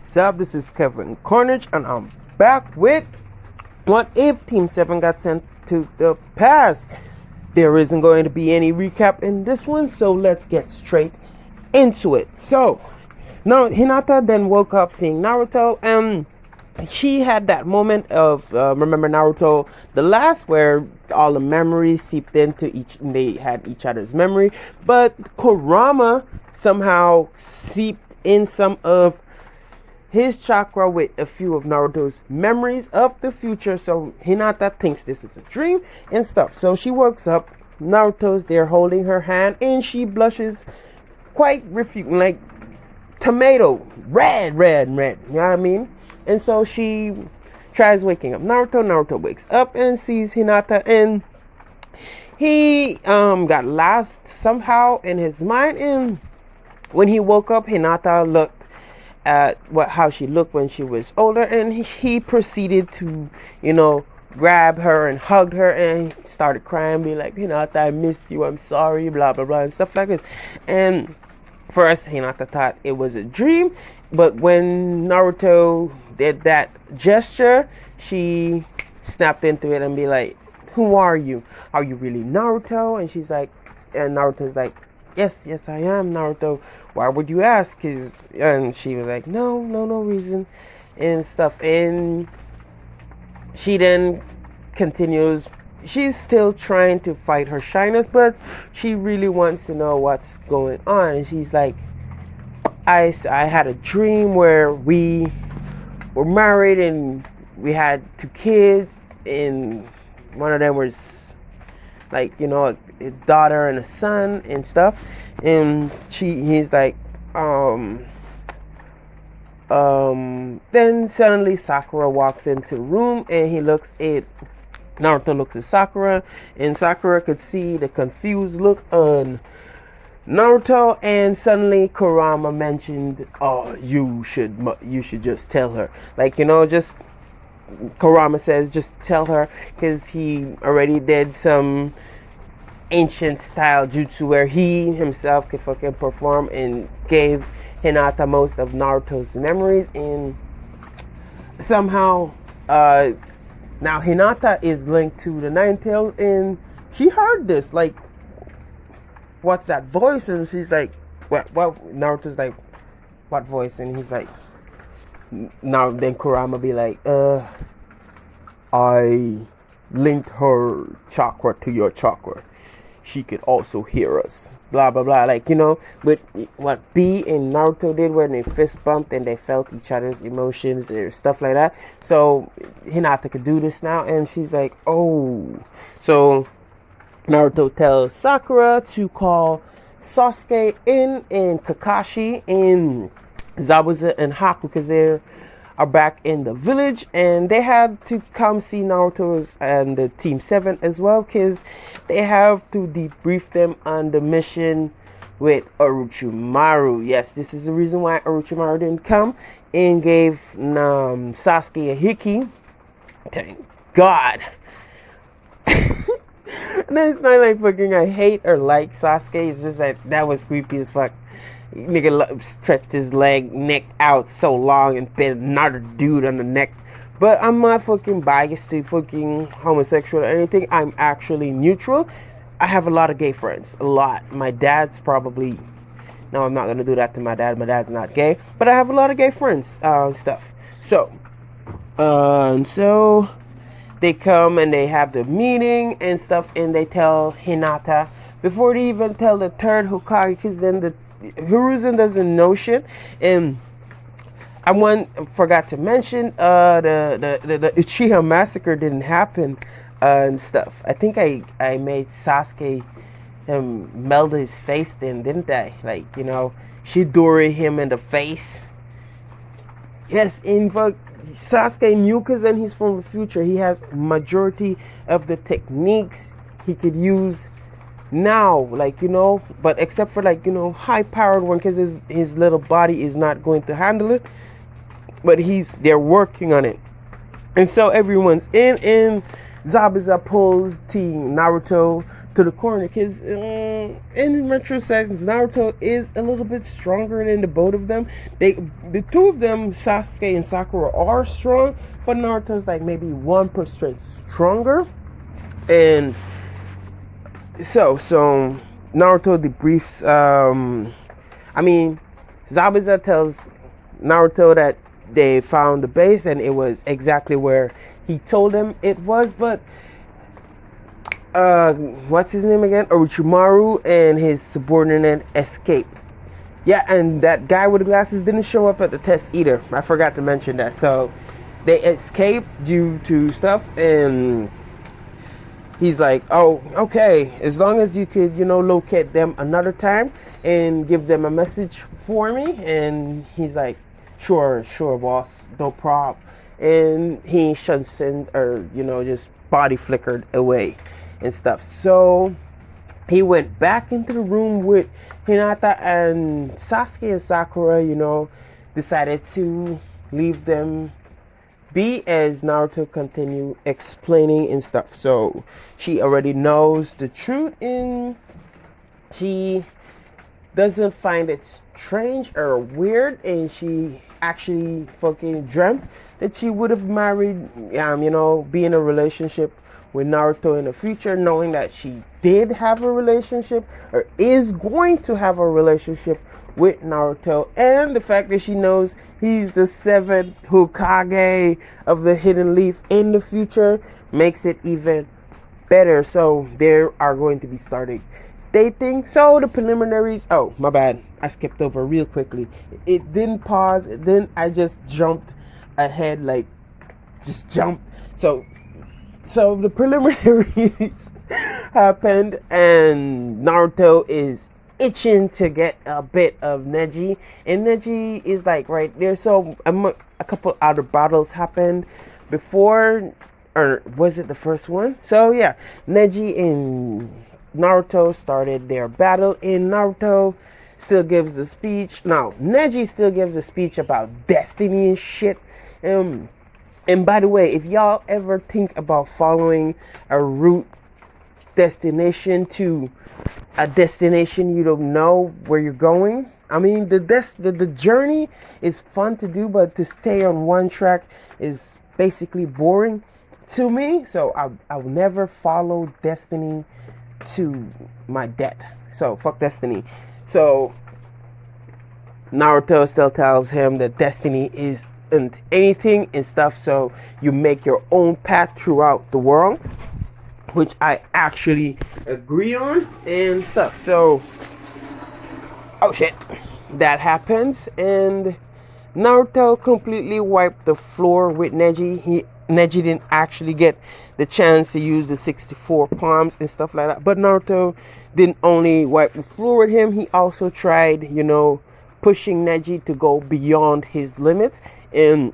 Sup, this is Kevin Carnage, and I'm back with what if Team 7 got sent to the past. There isn't going to be any recap in this one, so let's get straight into it. So, now Hinata then woke up seeing Naruto, and she had that moment of remember Naruto the last, where all the memories seeped into each, they had each other's memory, but Kurama somehow seeped in some of his chakra with a few of Naruto's memories of the future. So Hinata thinks this is a dream and stuff. So she wakes up, Naruto's there holding her hand, and she blushes quite refuting, like tomato, red. You know what I mean? And so she tries waking up Naruto. Naruto wakes up and sees Hinata, and he got lost somehow in his mind. And when he woke up, Hinata looked at how she looked when she was older, and he proceeded to, grab her and hugged her and started crying, be like, Hinata, I missed you, I'm sorry, blah blah blah, and stuff like this. And first Hinata thought it was a dream, but when Naruto did that gesture, she snapped into it and be like, who are you? Are you really Naruto? And she's like, and Naruto's like, yes, I am Naruto. Why would you ask? And she was like, no reason and stuff. And she then continues. She's still trying to fight her shyness, but she really wants to know what's going on. And she's like, I had a dream where we were married and we had 2 kids, and one of them was like, a daughter and a son and stuff. And he's like, then suddenly Sakura walks into the room, and Naruto looks at Sakura, and Sakura could see the confused look on Naruto. And suddenly Kurama mentioned, oh, you should just tell her, like, just Kurama says just tell her, because he already did some ancient style jutsu where he himself could fucking perform, and gave Hinata most of Naruto's memories. And somehow now Hinata is linked to the Nine Tails, and she heard this, like, what's that voice? And she's like, what? Naruto's like, what voice? And he's like, now then Kurama be like, I linked her chakra to your chakra. She could also hear us. Blah blah blah. Like, with what B and Naruto did when they fist bumped and they felt each other's emotions or stuff like that. So Hinata could do this now, and she's like, oh. So Naruto tells Sakura to call Sasuke in, and Kakashi, and Zabuza and Haku, because they are back in the village, and they had to come see Naruto's and the Team 7 as well, because they have to debrief them on the mission with Orochimaru. Yes, this is the reason why Orochimaru didn't come and gave Sasuke a hickey. Thank God. And then it's not like fucking I hate or like Sasuke. It's just that was creepy as fuck. Nigga stretched his neck out so long and bit another dude on the neck. But I'm not fucking biased to fucking homosexual or anything. I'm actually neutral. I have a lot of gay friends. A lot. My dad's probably... No, I'm not going to do that to my dad. My dad's not gay. But I have a lot of gay friends. Stuff. So they come and they have the meeting and stuff. And they tell Hinata, before they even tell the third Hokage, because then the Hiruzen doesn't know shit. And I forgot to mention the Uchiha massacre didn't happen and stuff. I think I made Sasuke meld his face then, didn't I? Like, Shidori him in the face. Yes, in fact, Sasuke knew, because then he's from the future. He has majority of the techniques he could use now, like, but except for, like, high powered one, because his little body is not going to handle it, but they're working on it. And so everyone's in, and Zabuza pulls Team Naruto to the corner, because in retrospect, Naruto is a little bit stronger than the both of them. The two of them, Sasuke and Sakura, are strong, but Naruto's like maybe 1% stronger. And so Naruto debriefs. Zabuza tells Naruto that they found the base and it was exactly where he told him it was, but what's his name again? Orochimaru and his subordinate escaped. Yeah, and that guy with the glasses didn't show up at the test either. I forgot to mention that. So they escaped due to stuff, and he's like, oh, okay, as long as you could, locate them another time and give them a message for me. And he's like, sure, boss, no problem. And he shuns in, or, just body flickered away and stuff. So he went back into the room with Hinata, and Sasuke and Sakura, decided to leave them be as Naruto continued explaining and stuff. So she already knows the truth, and she doesn't find it strange or weird, and she actually fucking dreamt that she would have married, be in a relationship with Naruto in the future, knowing that she did have a relationship or is going to have a relationship with Naruto, and the fact that she knows he's the 7th Hokage of the Hidden Leaf in the future makes it even better. So they are going to be starting dating. So the preliminaries, oh my bad, I skipped over real quickly. It didn't pause, then I just jumped ahead, like just jumped. So the preliminaries happened, and Naruto is itching to get a bit of Neji, and Neji is like right there. So a couple other battles happened before, or was it the first one? So yeah, Neji and Naruto started their battle, and Naruto still gives the speech. Now Neji still gives the speech about destiny and shit. And by the way, if y'all ever think about following a route destination to a destination you don't know where you're going, I mean, the journey is fun to do, but to stay on one track is basically boring to me. So I will never follow destiny to my death. So fuck destiny. So Naruto still tells him that destiny is and anything and stuff, so you make your own path throughout the world, which I actually agree on and stuff. So oh shit, that happens, and Naruto completely wiped the floor with Neji. Neji didn't actually get the chance to use the 64 palms and stuff like that, but Naruto didn't only wipe the floor with him, he also tried, pushing Neji to go beyond his limits. And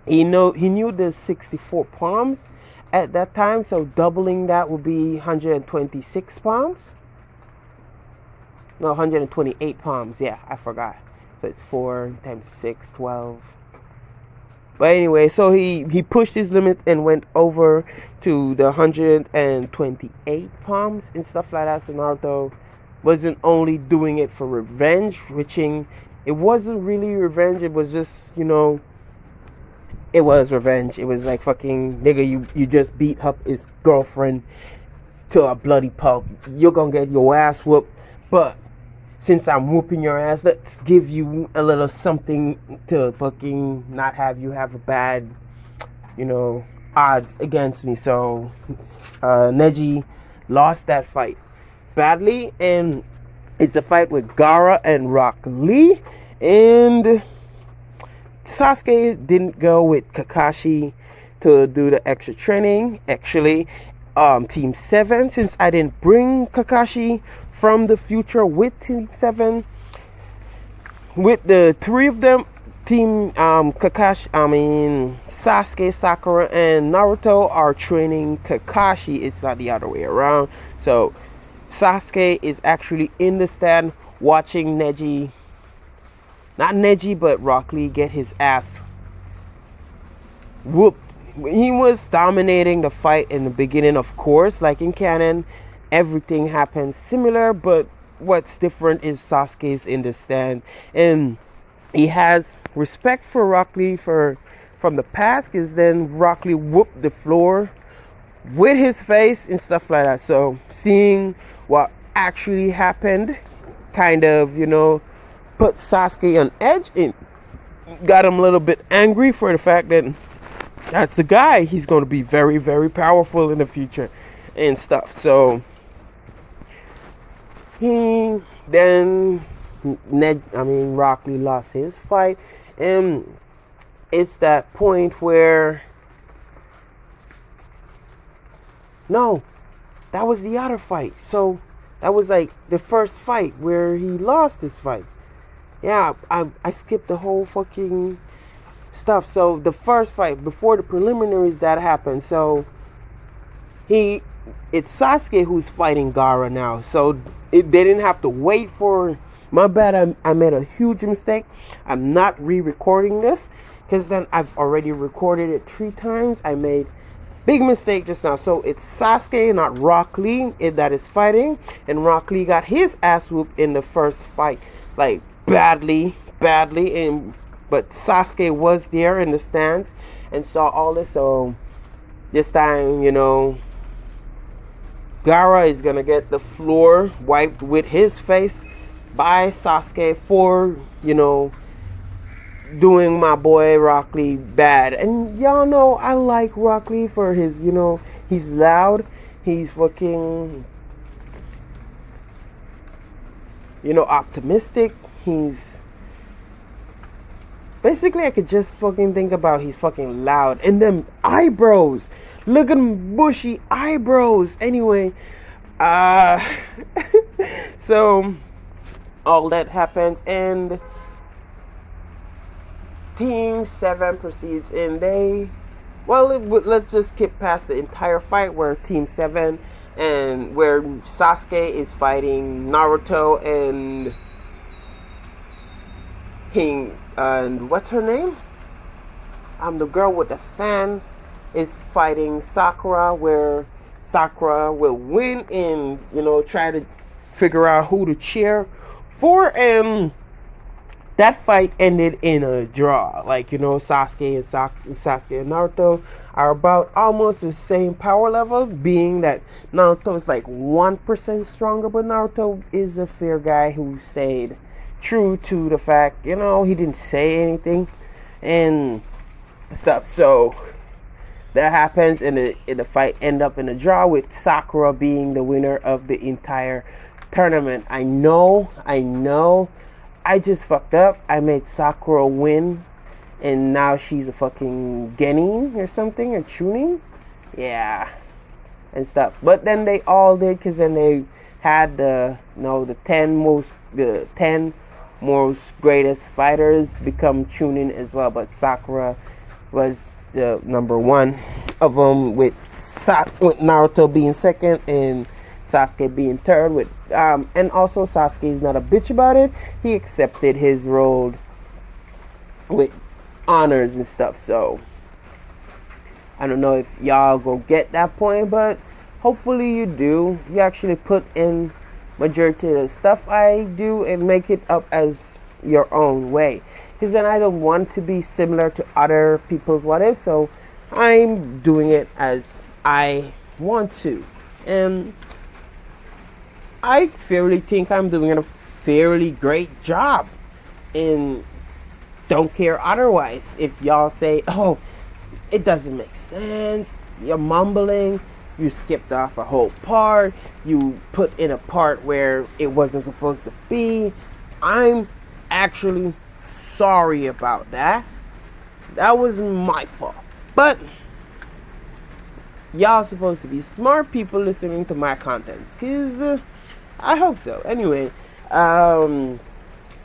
he knew the 64 palms at that time, so doubling that would be 126 palms. No, 128 palms. Yeah, I forgot. So it's 4 times 6, 12. But anyway, so he pushed his limit and went over to the 128 palms and stuff like that. So Naruto wasn't only doing it for revenge, it wasn't really revenge. It was just, it was revenge. It was like, fucking nigga, you just beat up his girlfriend to a bloody pulp. You're gonna get your ass whooped, but since I'm whooping your ass, let's give you a little something to fucking not have you have a bad, odds against me. So Neji lost that fight badly, and it's a fight with Gaara and Rock Lee, and Sasuke didn't go with Kakashi to do the extra training. Actually, Team 7, since I didn't bring Kakashi from the future with Team 7, with the three of them, Sasuke, Sakura, and Naruto are training Kakashi. It's not the other way around. So Sasuke is actually in the stand watching but Rock Lee get his ass whooped. He was dominating the fight in the beginning, of course, like in canon, everything happens similar, but what's different is Sasuke's in the stand, and he has respect for Rock Lee from the past, because then Rock Lee whooped the floor with his face and stuff like that. So seeing what actually happened kind of, put Sasuke on edge and got him a little bit angry for the fact that that's the guy. He's going to be very, very powerful in the future and stuff. So Rock Lee lost his fight, and it's that point where, no, that was the other fight. So that was like the first fight where he lost his fight. Yeah, I skipped the whole fucking stuff. So the first fight before the preliminaries that happened. So it's Sasuke who's fighting Gaara now. So they didn't have to wait for. My bad. I made a huge mistake. I'm not re-recording this because then I've already recorded it 3 times. I made big mistake just now. So it's Sasuke, not Rock Lee, that is fighting, and Rock Lee got his ass whooped in the first fight, like badly, but Sasuke was there in the stands and saw all this. So this time, Gaara is gonna get the floor wiped with his face by Sasuke for, doing my boy Rock Lee bad. And y'all know I like Rock Lee for his, he's loud, he's fucking, optimistic. He's basically, I could just fucking think about he's fucking loud. And them eyebrows, look at them bushy eyebrows. Anyway, so all that happens, and Team 7 proceeds, and let's just skip past the entire fight where Team 7 and where Sasuke is fighting Naruto and what's her name? The girl with the fan is fighting Sakura, where Sakura will win and try to figure out who to cheer for, and that fight ended in a draw. Like, Sasuke and Naruto are about almost the same power level, being that Naruto is like 1% stronger, but Naruto is a fair guy who stayed true to the fact, he didn't say anything and stuff. So that happens, and the fight end up in a draw with Sakura being the winner of the entire tournament. I know I just fucked up. I made Sakura win, and now she's a fucking Genin or something, or Chunin, and stuff. But then they all did, because then they had the 10 most greatest fighters become Chunin as well. But Sakura was the number 1 of them, with Naruto being second and Sasuke being third. With and also Sasuke is not a bitch about it. He accepted his role with honors and stuff. So I don't know if y'all go get that point, but hopefully you do. You actually put in majority of the stuff I do and make it up as your own way, because then I don't want to be similar to other people's what if. So I'm doing it as I want to, and I fairly think I'm doing a fairly great job, and don't care otherwise. If y'all say, oh, it doesn't make sense, you're mumbling, you skipped off a whole part, you put in a part where it wasn't supposed to be, I'm actually sorry about that. That was my fault. But y'all supposed to be smart people listening to my contents, because I hope so. Anyway, I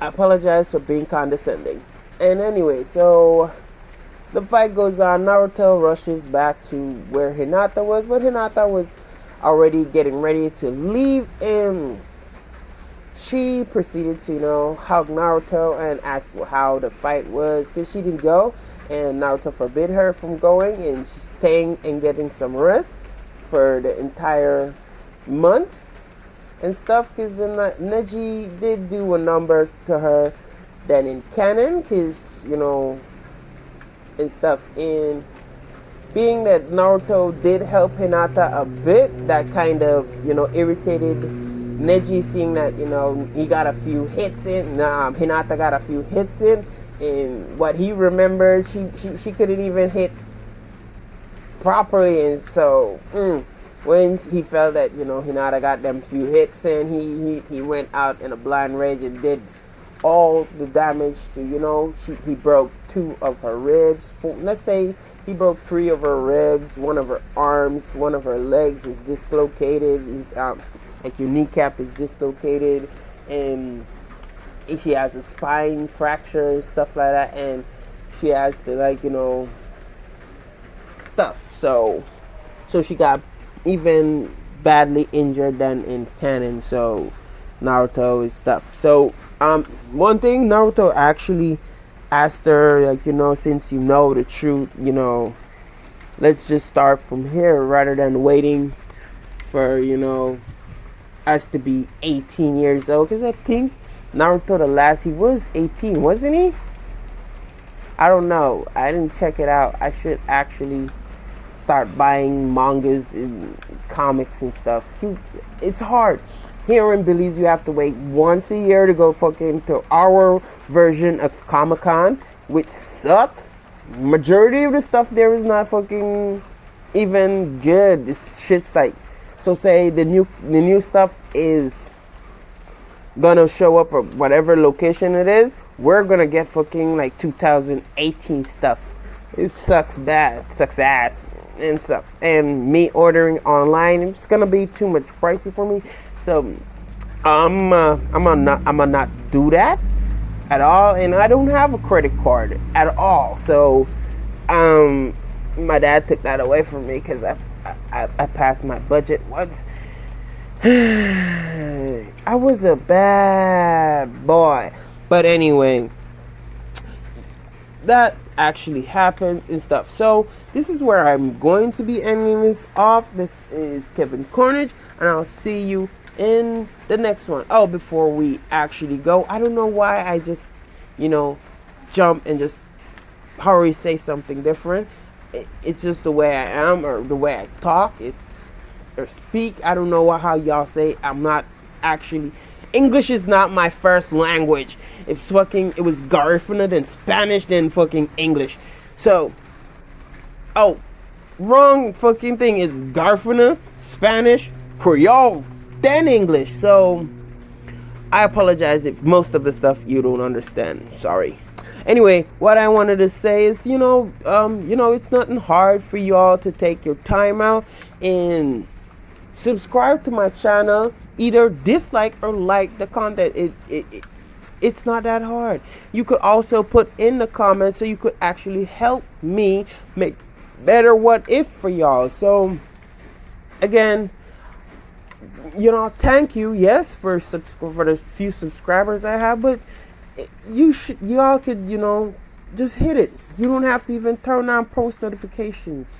apologize for being condescending. And anyway, so the fight goes on. Naruto rushes back to where Hinata was, but Hinata was already getting ready to leave, and she proceeded to, hug Naruto and ask how the fight was, because she didn't go, and Naruto forbid her from going, and she's staying and getting some rest for the entire month and stuff, because the Neji did do a number to her than in canon, because and stuff. In being that Naruto did help Hinata a bit, that kind of irritated Neji, seeing that he got a few hits in, Hinata got a few hits in, and what he remembered, she couldn't even hit properly, and so when he felt that Hinata got them few hits in, he went out in a blind rage and did all the damage to he broke 2 of her ribs. Let's say he broke 3 of her ribs, 1 of her arms, 1 of her legs is dislocated, like your kneecap is dislocated, and she has a spine fracture and stuff like that, and she has to stuff. So she got even badly injured than in canon. So Naruto is stuff. So one thing Naruto actually asked her, since the truth, let's just start from here rather than waiting for us to be 18 years old, because I think Naruto the last, he was 18, wasn't he? I don't know, I didn't check it out. I should actually start buying mangas and comics and stuff. It's hard. Here in Belize, you have to wait once a year to go fucking to our version of Comic-Con, which sucks. Majority of the stuff there is not fucking even good. This shit's like, so say the new stuff is gonna show up at whatever location it is, we're gonna get fucking like 2018 stuff. It sucks bad, sucks ass and stuff. And me ordering online, it's gonna be too much pricey for me. So I'm gonna not do that at all. And I don't have a credit card at all. So my dad took that away from me because I passed my budget once. I was a bad boy. But anyway, that actually happens and stuff. So this is where I'm going to be ending this off. This is Kevin Cornage, and I'll see you in the next one. Oh, before we actually go, I don't know why I just jump and just hurry say something different. It's just the way I am, or the way I talk, or speak. I don't know how y'all say. I'm not actually, English is not my first language. It was Garifuna, then Spanish, then fucking English. So, wrong fucking thing. It's Garifuna, Spanish, Creole, then English. So, I apologize if most of the stuff you don't understand. Sorry. Anyway, what I wanted to say is, it's nothing hard for y'all to take your time out and subscribe to my channel. Either dislike or like the content. It's not that hard. You could also put in the comments so you could actually help me make better what if for y'all. So again, thank you, yes, for the few subscribers I have, but y'all could just hit it. You don't have to even turn on post notifications.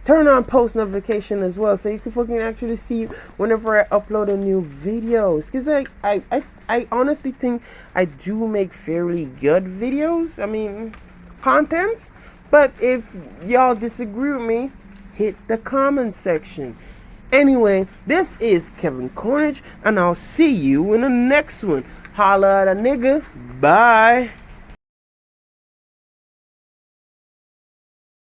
Turn on post notification as well, so you can fucking actually see whenever I upload a new videos. Because I honestly think I do make fairly good videos. I mean, contents. But if y'all disagree with me, hit the comment section. Anyway, this is Kevin Cornage, and I'll see you in the next one. Holla at a nigga. Bye.